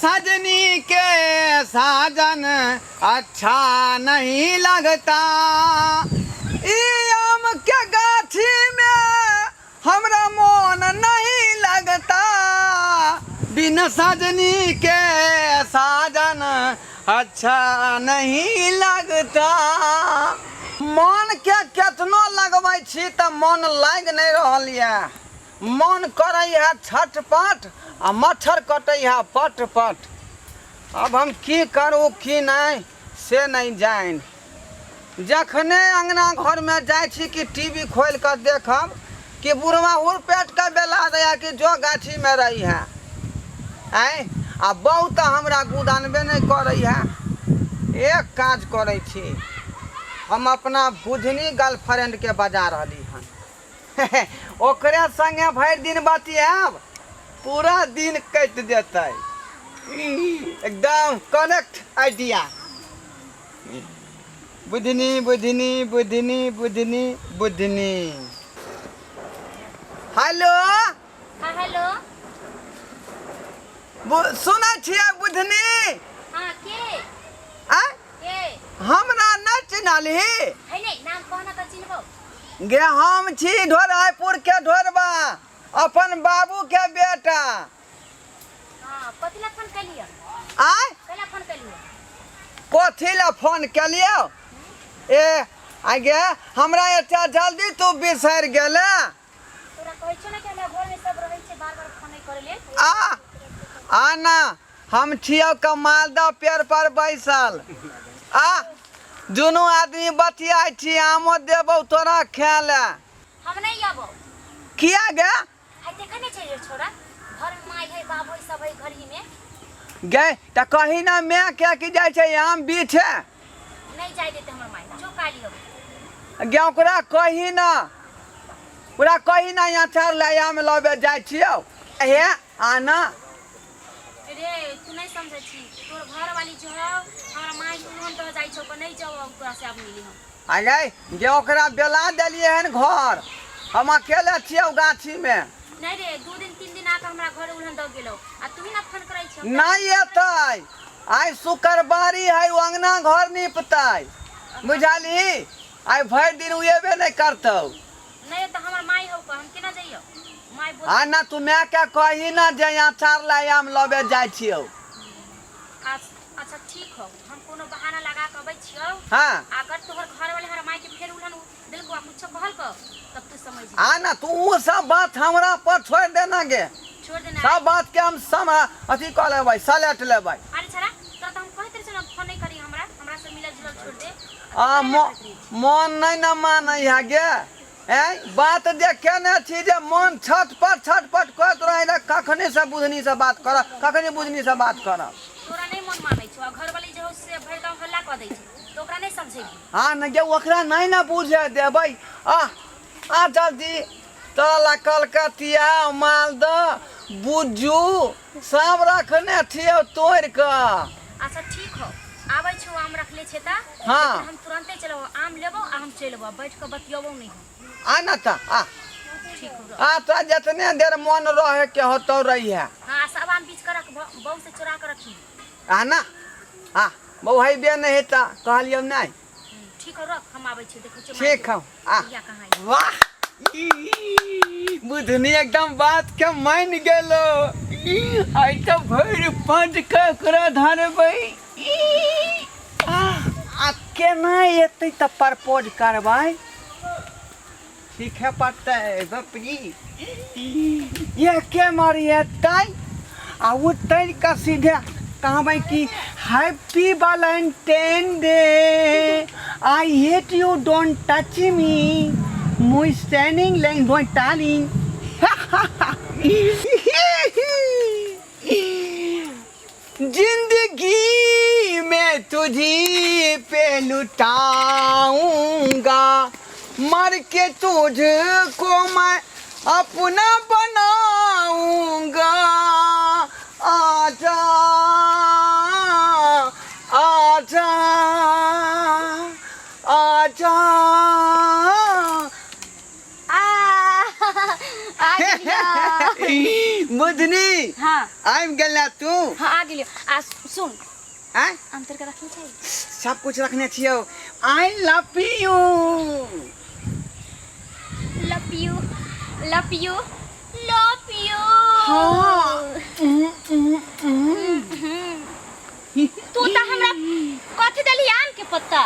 सजनी के साजन अच्छा नहीं लगता। ई आम के गाछी में हमरा मन नहीं लगता। बिन सजनी के साजन अच्छा नहीं लगता। मन के केतनो लगबै छी त मन लाग नहीं रहल यऽ। मन करे है छटपट आ मच्छर कटे है पट पट। अब हम की करूँ की नहीं से नहीं जान। जखने अंगना घर में जाय छी कि टीवी खोल कर देखब कि बुढ़वा हुर पेट का बेला दया कि जो गाछी में रही है आय आ बहु तो हमरा गुदानबे नहीं करे है। एक काज करे छी हम अपना बुझनी गर्लफ्रेंड के बजा रही हन ओकरे संगे भर दिन बतियाब पूरा दिन कट देते। एकदम कनेक्ट आइडिया। बुझनी बुझनी बुझनी बुझनी बुझनी। हेलो हेलो सुना छियै बुझनी? हाँ के आ के हमरा न चिन्हली? है नहीं नाम कहना तो चिन्हबो। गे हम छी ढोरायपुर के ढोरबा अपन बाबू के बेटा। हाँ कथिला फोन कर लियो? आय कला फोन कर लियो? कथी ला फोन केलियो? ए आगे हमरा एते जल्दी तू बिसर गेले? तोरा कहै छ ना कि हमरा घर में सब रहै छै बार बार फोन नहीं करे ले। आ ना हम छियो के मालदह पेड़ पर बैसल। दुनू आदमी बतियाइ छी आमो देबौ तोरा खाय ले। हम नहीं आबो। किया गे? है देखै नहीं छै रे छोरा घर में माई है बाबू सब है घर ही में। गे त कही ना मैं क्या की जाय छै आम बीछे? नहीं जाय देते हमर माई जो का लियो। गे ओकरा कही ना पूरा कही ना यहाँ चार ले आम लबे जाय छियो। हे आना रे तू नहीं समझे छी तोर घर वाली जो है हमरा माई उन्होंने तो जाय छो को नहीं जाओ तोरा से अब मिली हम। आगे गे ओकरा बेला देलिए हन घर हम अकेले छियो गाछी में। नहीं रे 2 दिन 3 दिन आके हमरा घर उन्होंने दो गेलो आ तू ही ना फोन करे छो। नहीं एतै आइ शुक्रवारी है अंगना घर निपतै बुझाली। आइ भर दिन उएबे नहीं करतौ। नहीं तो हमर माई हो को हम केना जाइयो माई बोल। आ ना तू मैं क्या कही ना जे यहाँ चार ले आम लबे जाय छियो। अच्छा ठीक हो हम कोनो बहाना लगा के अबै छियो। हाँ अगर तोहर घर वाले हमरा माई के फेर उलन दिलको कुछ कहल को तब तू समझ जा। आ ना तू वो सब बात हमरा पर छोड़ देना गे। छोड़ देना सब बात के हम अथी कह लेबै सलेट लेबै। अरे छरा तो हम कहत रहे न फोन नहीं करी हमरा से मिलल जुलल छोड़ दे। मन नहीं ना मानै है गे। बात देखे न छी जे मन छटपट करत रहे कखनी से बुझनी से बात कर कखनी बुझनी से बात कर। तोरा नहीं मन मानै छौ घर वाली जो से भर गांव हल्ला क दै छै तो ओकरा नहीं समझेगी। हाँ न गे ओकरा नहीं ना बुझे देबै। आ जल्दी तोरा ला कलकतिया मालदह बुज्जू सब रखने छियो तोड़ के। अच्छा ठीक हो आबै छौ आम रखले छै त। हाँ हम तुरंते चलो आम लेबो आ हम चलबो बैठ के बतियाबो नहीं। आ ना त ठीक हो तो जितने देर मन रहे के होतो रही है। हाँ सब आम बीच कर रख बहु से चुरा के रखी। ना बहु है बे नहीं त कहलियो नहीं। ठीक हो रख हम आबै छी देखो छ। ठीक हो कहां वाह बुझनी एकदम बात के मान गेलो। आई तो भर पंच ककरा धरबै आ केना एतै त प्रपोज करबै। ठीक है पड़ता है बपरी ये के मारी एतै आ उतर का सीधे कहबै कि happy Valentine day I hate you don't touch me मुई स्टैंडिंग लाइन डोंट टालिंग। जिंदगी में तुझी पे लुटाऊंगा मर के तुझको मैं अपना बनाऊंगा। आजा आजा आजा बुझनी हाँ आबि गेला तू हाँ आ गेलियो आ सुन आय अंतर के रखने चाहिए सब कुछ रखने छियो I love you love you love you love you हाँ तू तो हमरा कथी देली आम के पत्ता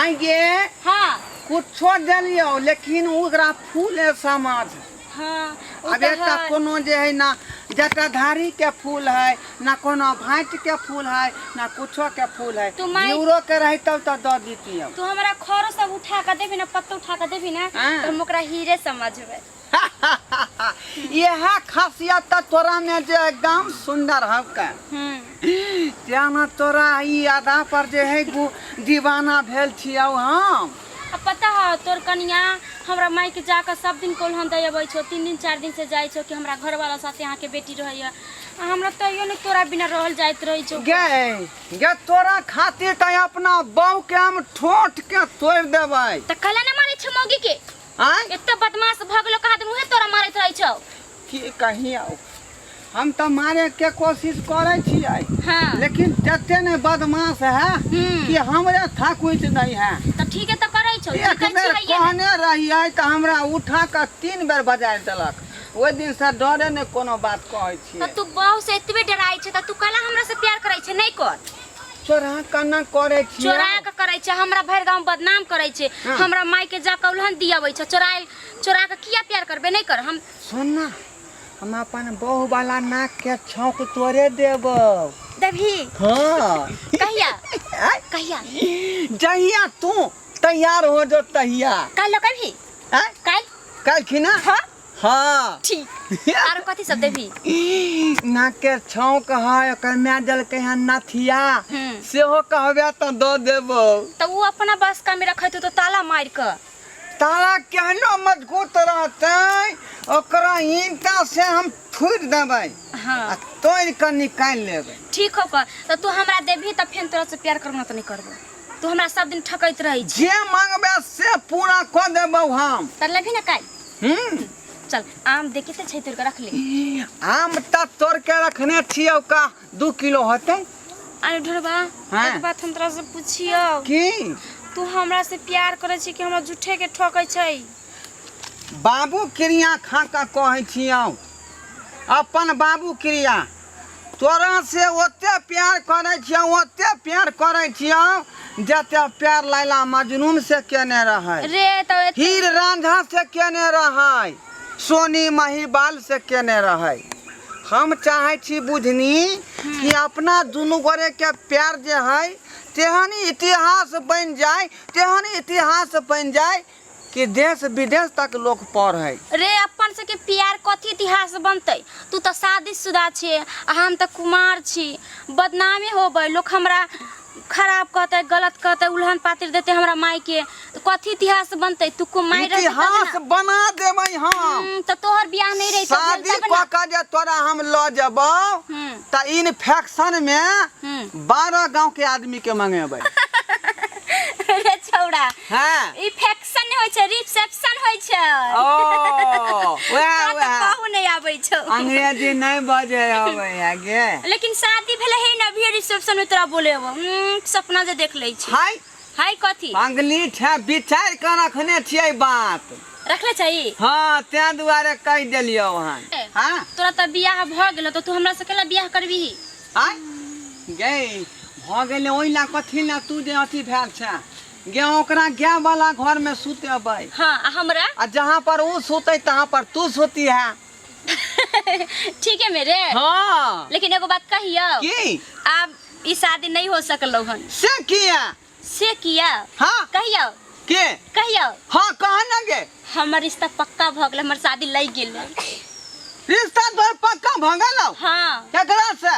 आई गे हाँ कुछो देलियो लेकिन ओकरा फूल है समाज हाँ अब एक कोनो जे है ना जटाधारी के फूल है ना कोनो भाट के फूल है ना कुछो के फूल है तू माई- यूरो के रही तब तो दे देती है तू हमरा खरो सब उठा के देबी ना पत्ता उठा के देबी ना हाँ। तो हम ओकरा हीरे समझबे यह खासियत तो तोरा में जो एकदम सुंदर है का जाना तोरा ई आधा पर जे है दीवाना भेल छियौ हम अब पता है तोर कनिया हमरा माई के जाकर सब दिन कोल्हन दे अबै छो 3 दिन 4 दिन से जाय छो कि हमरा घर वाला साथे यहाँ के बेटी रहैया हमरा तो यो नहीं तोरा बिना रहल जाइत रही छो गे तोरा खातिर त अपना बहू के हम ठोठ के तोड़ देबै त कला ना मारे छो मौगी के आय एत्ते बदमाश भगलो कहा दिन उहे तोरा मारत रही छो की कही आउ हम तो मारे के कोशिश करे छियै हां लेकिन जते ने बदमाश है कि हमरे थाकुच नहीं है त ठीक है त करै छो एक बेर कहने रहियै त हमरा उठा के 3 बेर बजा देलक ओइ दिन से डरे ने कोनो बात कहै छी त तू बहु से एतबे डराई छ त तू कला हमरा से प्यार करै छ नहीं कर चोरा कना करे छी चोरा के करै छ हमरा भर गांव बदनाम करै छ हमरा माई के जा कौलहन दियाबै छ चोरा के किया प्यार करबे नहीं कर हम सुन ना हम अपन बहू वाला नाक के छौक तोरे देबो देभी हां कहिया कहिया जहिया तू तैयार हो जो तहिया कल कभी हैं कल खिना हां हां ठीक आर कथि सब देभी नाक के छौक है ओकर में जल के नथिया सेहो कहबे त दो देबो त उ अपना बस का में रखै तो ताला मार के ताला केहनो मजबूत रहतै ओकरा ईंटा से हम फूट देबै हां तोड़ के निकाल लेबै ठीक हो कर त तू हमरा देभी त फेन तोरा से प्यार करना त नहीं करबो तू हमरा सब दिन ठकैत रही छी जे मांगबे से पूरा क देबौ हम त लेभी ना काल चल आम देखे त छै तोर के रख ले आम त तोड़ के रखने छियौ का 2 किलो होतै अरे ढोरबा एक बात हम तोरा से पूछियो की तू हमरा से प्यार करे छी कि हमरा झूठे के ठकै छै बाबू क्रिया खा का कहै छियौ अपन बाबू क्रिया तोरा से ओते प्यार करे छियौ जते प्यार लैला मजनून से केने रहै रे तो हीर रांझा से केने रहै सोनी महिबाल से केने रहै हम चाहे छी बुझनी कि अपना दुनू गोरे के प्यार जे है तेहन इतिहास बन जाए कि देश विदेश तक लोग पढ़े रे अपन से के प्यार कथी इतिहास बनते तू तो शादीशुदा छे आ हम तो कुमार छी बदनामी होबै लोग हमरा खराब कहते गलत कहते उल्हन पातिर देते हमरा माई के तो कथी इतिहास बनते तू को माई रह इतिहास बना देबै हम तो तोहर बियाह नहीं रही शादी क के जे तोरा हम ल जेबो त इन्फेक्शन में 12 गांव के आदमी के मंगेबै रे छौड़ा हां इन्फेक्शन नहीं होय छै रिसेप्शन होय छै ओ वाह कहू नहीं आबै छौ अंग्रेजी नहीं बजे आबै आगे लेकिन शादी भेले है ना भी रिसेप्शन में तोरा बोले सपना जे देख ले छी हाय कथी अंगली ठे विचार के रखने छियै बात रखले चाहिए हां ते दुआरे कह देलियो वहां हां तोरा त बियाह भ गेल त तू हमरा से केला बियाह करबी हां गे भ गेले ओइला कथी ना तू जे अथी भेल छ गे ओकरा गे वाला घर में सुतेबै हां हमरा आ जहां पर ऊ सुतै तहां पर तू सुती है ठीक है मेरे हां लेकिन एगो बात कहियो की अब ई शादी नहीं हो सकल हन से किया हां कहियो के कहियो हां कहां ना गे हमर रिश्ता पक्का भ गेल हमर शादी लई गेल रिश्ता तोर पक्का भ गेलौ हां केकरा से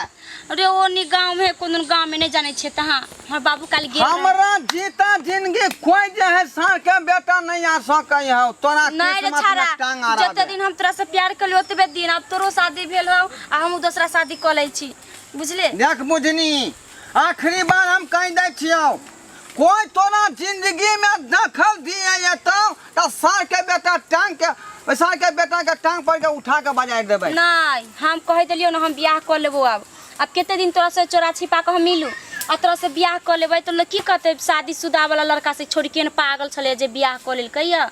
अरे ओनी गांव में कोन गांव में नहीं जाने छे तहां हमर बाबू काल गेल हमरा जीता जिंदगी कोई जे है सार के बेटा नहीं आ सकै है तोरा किस्मत में टांग आ रहा जते दिन हम तोरा से प्यार करलियो ओतबे दिन अब तोरो शादी भेल हो आ हम दूसरा शादी क लै छी बुझले देख बुझनी आखिरी बार हम कह दै छियो कोई तोरा जिंदगी में दखल दिए तो सार के बेटा टांग के पैसा के बेटा के टांग पर के उठा के बजा देबै। नहीं हम कह दिलियो ना हम बियाह कर लेबो। अब केते दिन तोरा से चोरा छिपा के हम मिलू आ तोरा से बियाह कर लेबै तो की कहते शादीशुदा वाला लड़का से छोड़ के पागल छले जे बियाह कर लेल कहिया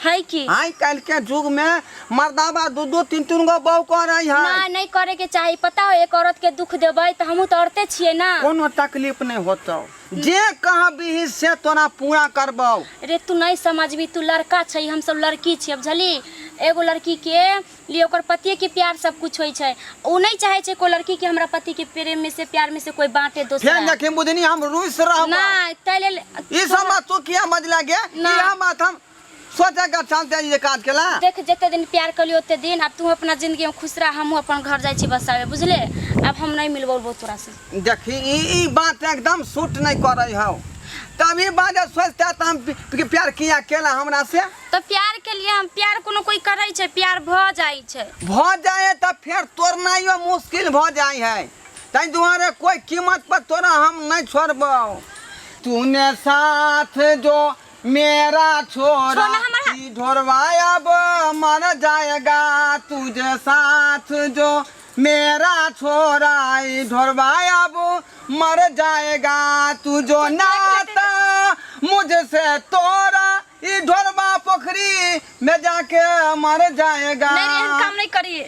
है कि हाय कल के युग में मर्दाबा दो दो तीन तीन गो बहू करे है। नहीं करे के चाहिए। पता हो एक औरत के दुख देबै तो हमहू तो औरते छिए ना। कोनो तकलीफ नहीं होतो जे कहबी से तोरा पूरा करबौ। रे तू नहीं समझबी तू लड़का छै हम सब लड़की छी। अब झली एगो लड़की के लिए ओकर पति के प्यार सब कुछ होय छै। उ नहीं चाहे छै कोई लड़की के हमरा पति के प्रेम में से प्यार में से कोई बांटे दोसरा। फेर देखे बुझनी हम रुस रहब नहीं तैले ई सब तू किया मजला गे ई बात हम सोचा का चलते ये काज केला। देख जते दिन प्यार कलियो ओते दिन। अब तू अपना जिंदगी में खुश रह हम अपन घर जाय छी बसावे बुझले। अब हम नहीं मिलबो तोरा से। देखी ई बात एकदम सूट नहीं करे हो तभी बात सोचता त हम प्यार किया केला हमरा से। तो प्यार के लिए हम प्यार कोनो कोई करे छै प्यार भ जाय छै भ जाए त फिर तोड़नाइयो मुश्किल भ जाय है। तै दुआरे कोई कीमत पर तोरा हम नहीं छोड़बो। तूने साथ जो मेरा छोरा ढोरवाया अब मर जाएगा तुझे साथ जो मेरा छोरा ढोरवाया अब मर जाएगा तू जो नाता मुझसे तोरा ई ढोरवा पोखरी में जाके मर जाएगा। नहीं काम नहीं करिए।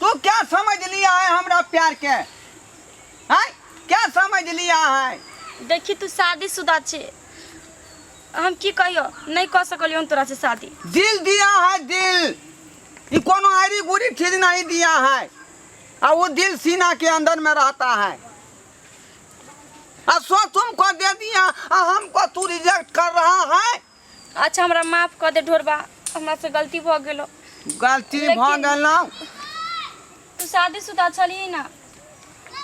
तू क्या समझ लिया है हमरा प्यार के है क्या समझ लिया है। देखी तू शादीशुदा छे हम की कहियो नहीं कर सकलियो हम तोरा से शादी। दिल दिया है दिल ये कोनो आरी गुरी चीज नहीं दिया है और वो दिल सीना के अंदर में रहता है। सो तुमको दे दिया हमको तू रिजेक्ट कर रहा है। अच्छा हमरा माफ कर दे ढोरबा हमरा से गलती भ गेलो। गलती भ गेलो तू शादीशुदा छली ना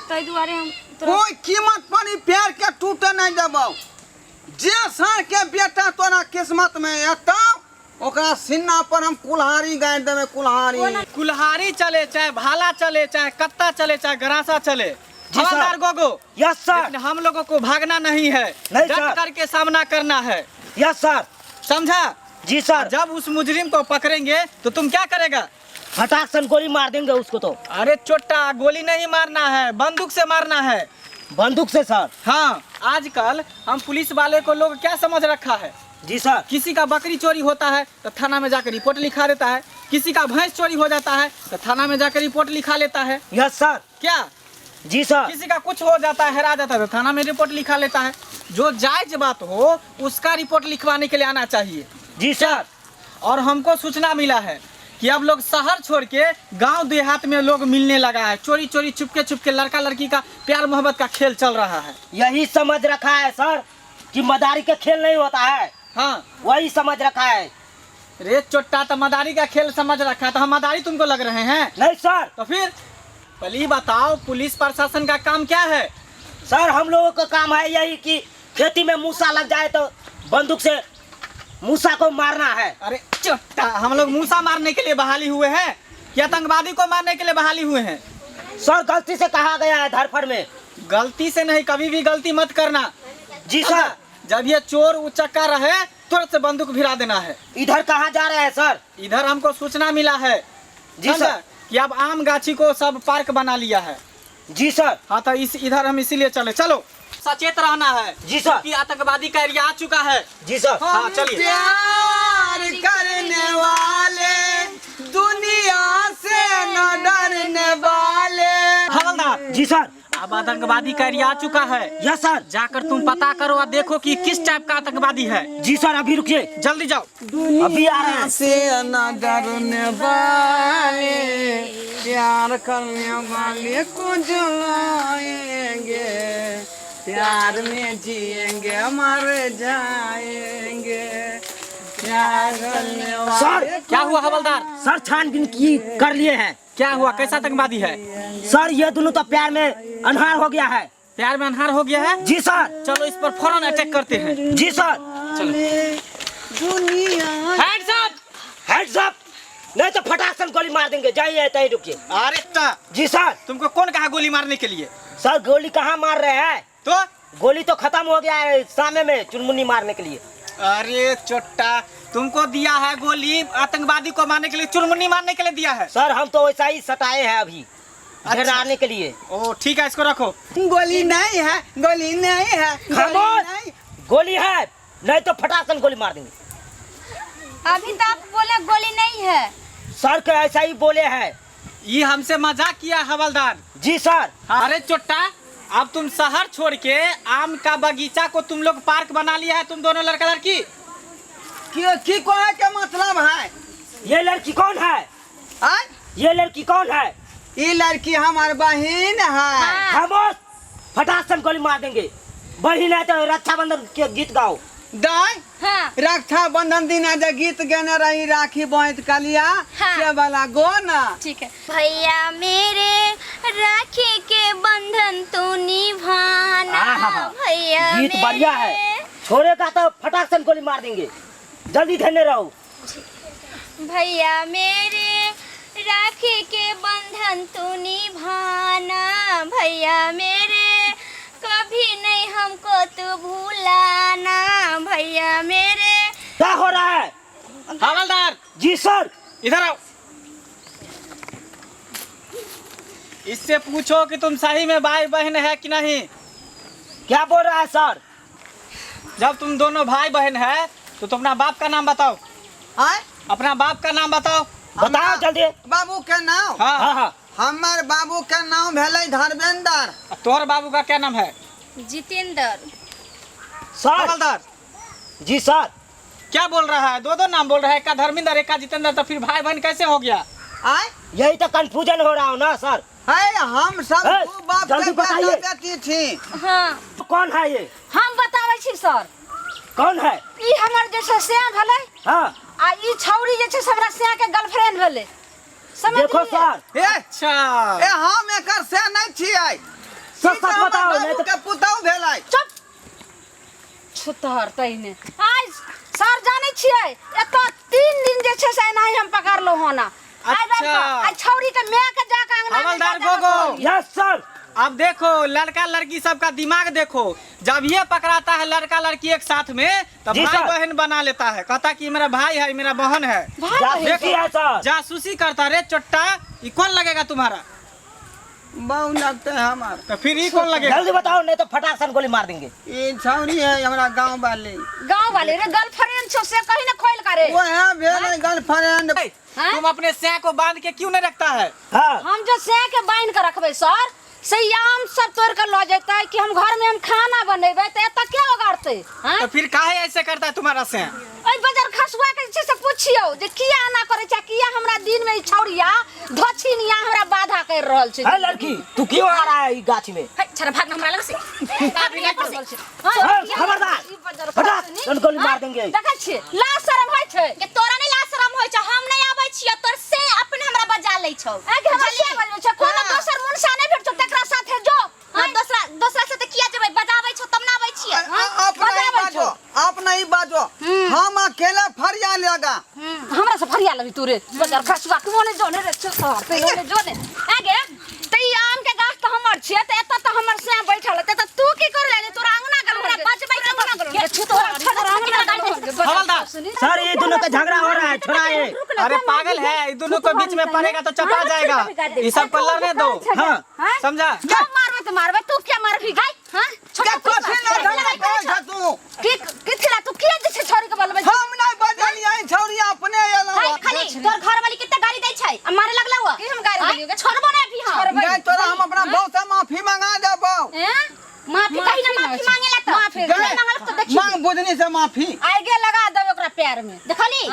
तै दुआरे हम कोई कीमत पर प्यार के टूटे नहीं देबो। जे सार के बेटा तोरा किस्मत में एतो ओकरा सिन्ना पर हम कुल्हाड़ी गाड़ देबे। कुल्हाड़ी चले चाहे भाला चले चाहे कत्ता चले चाहे गरासा चले हवलदार गोगो। Yes sir. हम लोगों को भागना नहीं है डट करके सामना करना है। Yes sir. समझा। जी सर। जब उस मुजरिम को पकड़ेंगे तो तुम क्या करेगा। फटाक से गोली मार देंगे उसको। तो अरे चोट्टा गोली नहीं मारना है बंदूक से मारना है। बंदूक से सर। हाँ आजकल हम पुलिस वाले को लोग क्या समझ रखा है। जी सर। किसी का बकरी चोरी होता है तो थाना में जाकर रिपोर्ट लिखा देता है। किसी का भैंस चोरी हो जाता है तो थाना में जाकर रिपोर्ट लिखा लेता है। Yes sir. क्या। जी सर। किसी का कुछ हो जाता है हेरा जाता है तो थाना में रिपोर्ट लिखा लेता है। जो जायज बात हो उसका रिपोर्ट लिखवाने के लिए आना चाहिए। जी सर। और हमको सूचना मिला है कि अब लोग शहर छोड़ के गांव देहात में लोग मिलने लगा है। चोरी चोरी चुपके लड़का लड़की का प्यार मोहब्बत का खेल चल रहा है। यही समझ रखा है सर कि मदारी का खेल नहीं होता है। हाँ वही समझ रखा है। रे चोट्टा तो मदारी का खेल समझ रखा है तो हम मदारी तुमको लग रहे हैं। नहीं सर। तो फिर पहले बताओ पुलिस प्रशासन का काम क्या है। सर हम लोगों का काम है यही कि खेती में मूसा लग जाए तो बंदूक से मूसा को मारना है। अरे चोट्टा हम लोग मूसा मारने के लिए बहाली हुए हैं या आतंकवादी को मारने के लिए बहाली हुए हैं। सर गलती से कहा गया है धरफड़ में। गलती से नहीं कभी भी गलती मत करना। जी सर। जब ये चोर उचक्का रहे तुरंत से बंदूक भिरा देना है। इधर कहाँ जा रहे हैं सर। इधर हमको सूचना मिला है जी सर कि अब आम गाछी को सब पार्क बना लिया है। जी सर। हाँ तो इधर हम इसीलिए चले। चलो सचेत रहना है। जी सर। कि आतंकवादी का एरिया आ चुका है। जी सर। हाँ चलिए। प्यार करने वाले दुनिया से न डरने वाले। हवलदार। जी सर। अब आतंकवादी का एरिया आ चुका है। Yes sir. जाकर तुम पता करो और देखो कि किस टाइप का आतंकवादी है। जी सर अभी रुकिए जल्दी जाओ। अभी आ रहे हैं। से न डरने वाले प्यार करने वाले को जलाएंगे प्यार में जिएंगे मर जाएंगे प्यार करने वाले। सर क्या हुआ हवलदार। सर छानबीन की कर लिए हैं। क्या हुआ कैसा आतंकवादी है। सर ये दोनों तो प्यार में अनहार हो गया है। प्यार में अनहार हो गया है। जी सर। चलो इस पर फौरन अटैक करते हैं। जी सर। चलो दुनिया हैंड्स अप। हेड्स अप नहीं तो फटाक से गोली मार देंगे। जाइए तय रुकिए। अरे जी सर। तुमको कौन कहा गोली मारने के लिए। सर गोली कहाँ मार रहे हैं। तो गोली तो खत्म हो गया है सामने में चुनमुनी मारने के लिए। अरे चोट्टा तुमको दिया है गोली आतंकवादी को मारने के लिए, चुनमुनी मारने के लिए दिया है। सर हम तो वैसा ही सटाए हैं अभी अच्छा। डराने के लिए। ओ ठीक है, इसको रखो। गोली नहीं है, गोली नहीं है, खामोश! गोली नहीं। गोली है नहीं तो फटाकन गोली मार देंगे। अभी तो आप बोले गोली नहीं है। सर के ऐसा ही बोले हैं। ये हमसे मजाक किया हवलदार। जी सर। अरे चोट्टा, अब तुम शहर छोड़ के आम का बगीचा को तुम लोग पार्क बना लिया है, तुम दोनों लड़का लड़की। की को है क्या मतलब है? ये लड़की कौन है? आय? ये लड़की कौन है? ये लड़की हमार बहन है। हाँ। खामोश! फटाकन गोली मार देंगे। बहन है तो रक्षाबंधन के गीत गाओ। दाई हाँ। रक्षा बंधन दिन आज गीत गाने रही, राखी बांध कलिया हाँ। से वाला गो ना। ठीक है। भैया मेरे राखी के बंधन तू निभाना। आहा। भैया गीत बढ़िया है। छोड़ेगा तो फटाकन गोली मार देंगे। जल्दी धन्य रहो। भैया मेरे राखी के बंधन तू निभाना। भैया मेरे कभी नहीं हमको तू भूलाना। भैया मेरे। क्या हो रहा है? हवलदार जी सर। इधर आओ। इससे पूछो कि तुम सही में भाई बहन है कि नहीं। क्या बोल रहा है सर? जब तुम दोनों भाई बहन है तो तुम अपना बाप का नाम बताओ। आय? अपना बाप का नाम बताओ। बताओ जल्दी। बाबू के नाम? हाँ हाँ हाँ। हमार बाबू के नाम भेलै धर्मेंद्र। तोहर बाबू का क्या नाम है? जितेंद्र। सर। हवलदार जी सर। क्या बोल रहा है? दो दो नाम बोल रहा है, एक का धर्मेंद्र एक का जितेंद्र, तो फिर भाई बहन कैसे हो गया? आय? यही तो कंफ्यूजन हो रहा हो ना सर। है हम सब है, दू बाप जल्दी के बताइए। बेटा बेटी थी। हाँ। कौन है ये? हम बताबै छी सर। कौन है? ई हमर जैसे श्याम भेलै हाँ। आ ई छौरी जे छै से हमरा श्याम के गर्लफ्रेंड भेलै। देखो सर। ए अच्छा ए हम एकर से नहीं छियै। सच सच बताओ नहीं बाबू तो। के पुतौ भेलै। चुप। छुतहर तैने। आज सर जानै छियै एतऽ 3 दिन जे छै से एनाही हम पकड़लो होना। अच्छा। आज छौरी के माय के जाके अंगना में हवलदार जाके गोगो। कहलियै। Yes sir. अब देखो लड़का लड़की सबका दिमाग देखो, जब ये पकड़ाता है लड़का लड़की एक साथ में तो जी भाई सर। बहन बना लेता है, कहता कि मेरा भाई है मेरा बहन है। भाई जासूसी है सर। जासूसी करता। रे चोट्टा, ये कौन लगेगा तुम्हारा? बहु लगते है हमार। तो फिर ये कौन लगेगा? जल्दी बताओ नहीं तो फटाकन गोली मार देंगे। ये छौरी है हमरा गांव वाली। गांव वाले रे गर्लफ्रेंड छौ से कहीं ना खोल करे। वो है भेलै गर्लफ्रेंड। हाँ? तुम अपने सैया को बांध के क्यों नहीं रखता है? हाँ। हम जो से के बांध के रखबे सर, से आम सब तोड़ कर लो जेतै कि हम घर में हम खाना बनेबै त एत क्या उगाड़ते? तो फिर काहे ऐसे करता है तुम्हारा सैया? ओइ बाजार खसुआ के जे से पूछियो जे किया ना करे छै, किया हमरा दिन में ई छौरिया धछिनिया हमरा बाधा कर रहल छै। है लड़की तू क्यों आ रहा है इस गाछी में? है छरा भाग हमरा लग से खबरदार फटाकन गोली मार देंगे। देखै छी लाज शरम होय छै के तोरा नहीं लाज शरम होय छै? हम नहीं आबै छियै तोर से अपने हमरा बजा लै छौ। आ के हमरा से बजै छै कोनो हाँ। दोसर मुनसा नहीं भेट छौ तेकरा साथे जो। हां दोसरा साथे किया जेबै? बजाबै छौ तब ना आबै छियै। अपना ही बाजो, अपना ही बाजो। हम अकेले फरिया लेगा। हमरा से फरिया लबी तू रे बाजार खसुआ के मोने जोने रे छहर पे मोने जोने आगे तई आम के गाछ त हमर छियै त एत त हमर से बैठल त तू की कर ले? तोरा अंगना गल हमरा बचबै के अंगना गल के छुतो हवलदार सर ये दोनों का झगड़ा हो रहा है, छोड़ा ये। अरे पागल है, इन दोनों के बीच में पड़ेगा तो चपा जाएगा। ये सब को लड़ने दो। हाँ। समझा? क्या मारबे तो मारबे, तू क्या मारबी गाय? हां क्या कोठी ना झगड़ा करे छ तू? की थिला तू किया जे छोरी के बोलबे? हम नहीं बजलियै छौरी अपने एलो। खाली तोर घर वाली कितना गाड़ी दै छै? मारे लगला हुआ कि हम गाड़ी देलियो? छोड़बो नहीं अभी हम। गए तोरा हम अपना बहु से माफी मांगा देबो। माफी कहीं ना माफी मांगेला तो माफी मांगल तो देखी मांग बुझनी से माफी। आगे लगा दब ओकरा पैर में देखली।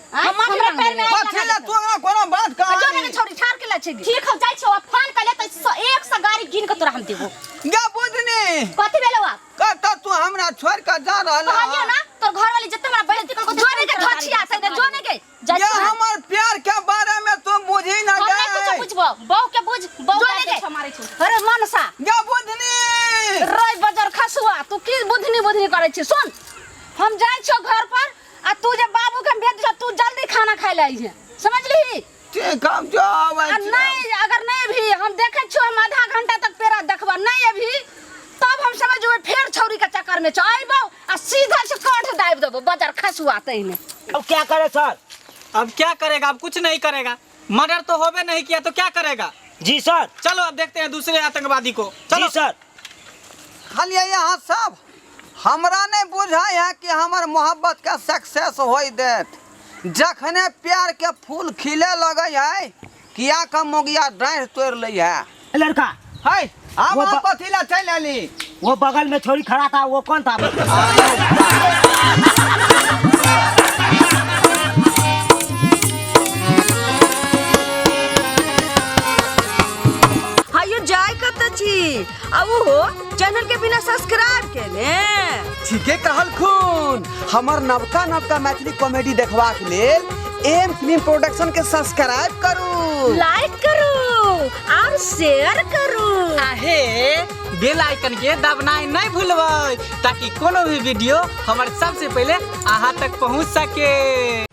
हम हमरा पैर में पछिला तू हमरा कोनो बात जो कहा। ने छोड़ी छाड़ के ला छै। ठीक हो जाय छौ फोन कले त 100 गाड़ी गिन के तोरा हम देबो। गा बुझनी कथि भेलौ? कत तू हमरा छोड़ के जा रहल कहलियो ना तोर घर वाली जत्ते हमरा बेइज्जती कर को जोने के धछिया से जोने के ये हमर प्यार के बारे में तू बुझी ना हम नहीं कुछ गए। बुझबो बहु के बुझ बहु के मारे छै। अरे मनसा गा बुझनी रोय बाजार खसुआ तू की बुधनी करे छी? सुन हम जाय छौ घर पर आ तू जे बाबू के भेज छ तू जल्दी खाना खाय ले आइहे, समझली? ठीक हम जो आबै आ नहीं अगर नहीं भी हम देखे छो हम आधा घंटा तक तेरा देखबा नहीं अभी तब हम समझो फेर छौरी के चक्कर में चलबो आ सीधा से काट दाब देबो बाजार खसुआते ही में। अब क्या करे सर? अब क्या करेगा? अब कुछ नहीं करेगा। मर्डर तो होबे नहीं किया तो क्या करेगा? जी सर। चलो अब देखते हैं दूसरे आतंकवादी को। चलो जी सर। खालिए यहाँ सब हमरा नहीं बुझाई है कि हमार मोहब्बत का सक्सेस हो देत। जखने प्यार के फूल खिले लगे है किया का मोगिया डाढ़ तोड़ ली है। लड़का है अब वो आप कथीला चल आली। वो बगल में छोरी खड़ा था, वो कौन था? हायो जाय कत छी आ वो चैनल के बिना सब्सक्राइब केले। ठीके कहल खून। हमार नवका नवका मैथिली कॉमेडी देखबा के लेल एम फिल्म प्रोडक्शन के सब्सक्राइब करू, लाइक करू और शेयर करू। आहे बेल आइकन के दबनाई नहीं भूलबै ताकि कोनो भी वीडियो हमारे सबसे पहले अहाँ तक पहुंच सके।